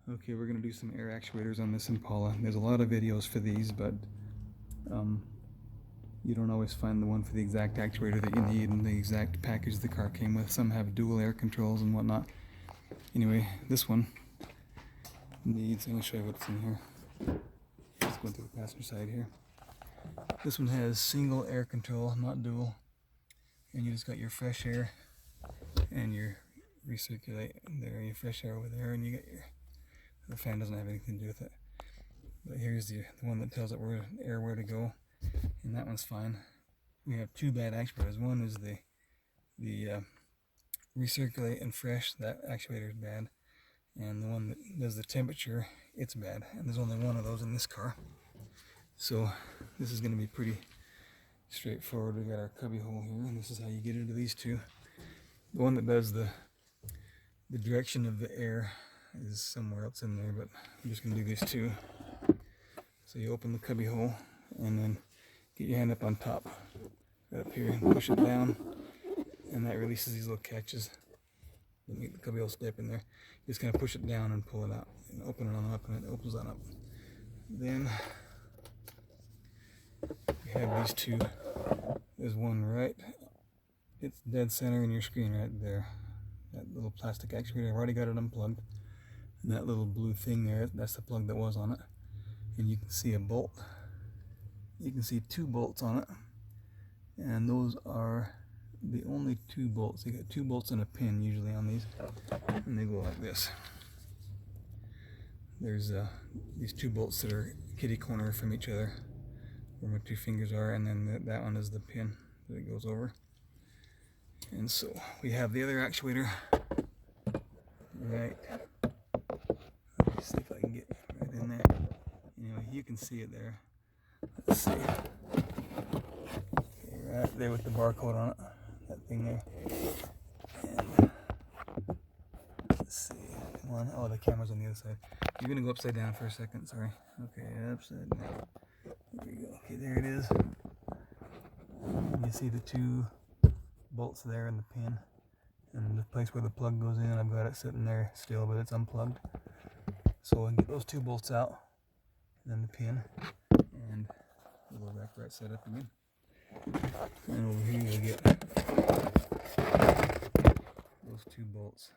Okay, we're going to do some air actuators on this Impala. There's a lot of videos for these, but you don't always find the one for the exact actuator that you need and the exact package the car came with. Some have dual air controls and whatnot. Anyway, this one needs, let me show you what's in here. Let's go through the passenger side here. This one has single air control, not dual. And you just got your fresh air and your recirculate there, your fresh air over there, and you get your, the fan doesn't have anything to do with it. But here's the one that tells it where to go, and that one's fine. We have two bad actuators. One is the recirculate and fresh, that actuator is bad, and the one that does the temperature, it's bad. And there's only one of those in this car, so this is going to be pretty straightforward. We got our cubby hole here, and this is how you get into these two. The one that does the direction of the air is somewhere else in there, but I'm just going to do these two. So you open the cubby hole and then get your hand up on top, right up here, and push it down, and that releases these little catches that make the cubby hole stay up in there. You just kind of push it down and pull it out, and open it on up, and it opens on up. Then you have these two. There's one right, it's dead center in your screen right there. That little plastic actuator, I've already got it unplugged. And that little blue thing there, that's the plug that was on it. And you can see a bolt. You can see two bolts on it. And those are the only two bolts. You got two bolts and a pin usually on these. And they go like this. There's these two bolts that are kitty corner from each other, where my two fingers are, and then that one is the pin that it goes over. And so we have the other actuator right. Let me see if I can get right in there. Anyway, you can see it there. Let's see. Okay, right there with the barcode on it. That thing there. And let's see. Come on. Oh, the camera's on the other side. You're gonna go upside down for a second. Sorry. Okay, upside down. There we go. Okay, there it is. You see the two bolts there and the pin, and the place where the plug goes in, I've got it sitting there still, but it's unplugged. So I can get those two bolts out, and then the pin, and we'll go back right side up again. And over here you get those two bolts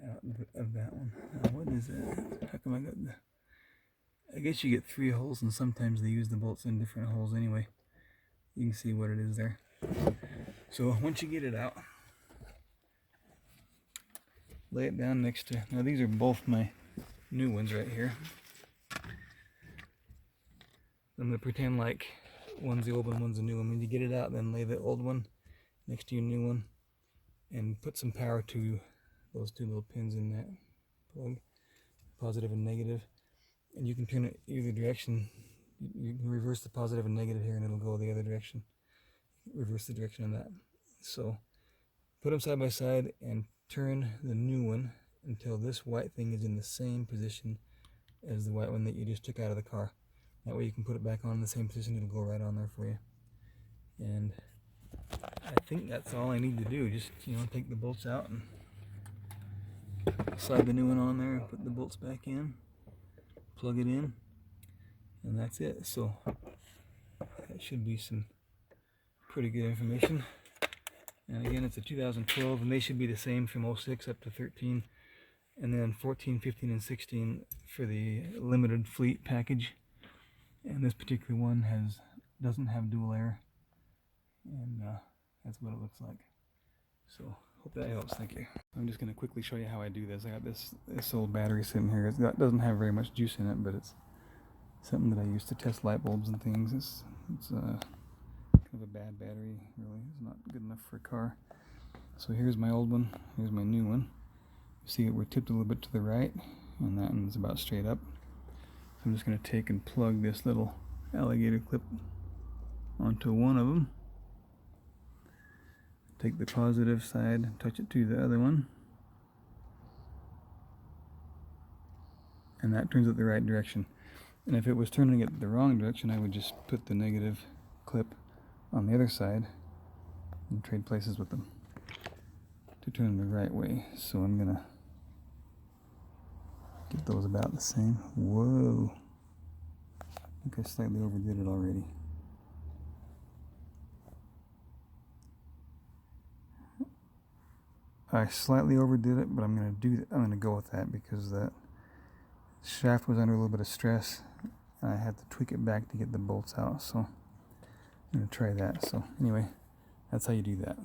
out of that one. Now, what is that? How come I got the... I guess you get three holes, and sometimes they use the bolts in different holes anyway. You can see what it is there. So once you get it out, lay it down next to... Now these are both my new ones right here. I'm going to pretend like one's the old one, one's the new one. When you get it out, then lay the old one next to your new one and put some power to those two little pins in that plug, positive and negative. And you can turn it either direction. You can reverse the positive and negative here, and it'll go the other direction. Reverse the direction of that. So put them side by side and turn the new one until this white thing is in the same position as the white one that you just took out of the car. That way you can put it back on in the same position. It'll go right on there for you. And I think that's all I need to do. Just, take the bolts out and slide the new one on there and put the bolts back in, plug it in, and that's it. So that should be some pretty good information. And again, it's a 2012, and they should be the same from 06 up to 13, and then 14, 15, and 16 for the limited fleet package. And this particular one doesn't have dual air, and that's what it looks like. So hope that helps. Thank you. I'm just going to quickly show you how I do this. I got this old battery sitting here. It doesn't have very much juice in it, but it's something that I use to test light bulbs and things. It's kind of a bad battery, really. It's not good enough for a car. So here's my old one. Here's my new one. You see we're tipped a little bit to the right, and that one's about straight up. So I'm just going to take and plug this little alligator clip onto one of them. Take the positive side, touch it to the other one, and that turns it the right direction. And if it was turning it the wrong direction, I would just put the negative clip on the other side and trade places with them to turn them the right way. So I'm gonna Get those about the same. Whoa. I think I slightly overdid it already. I slightly overdid it, but I'm gonna go with that because that shaft was under a little bit of stress. I had to tweak it back to get the bolts out, so I'm gonna try that. So anyway, that's how you do that.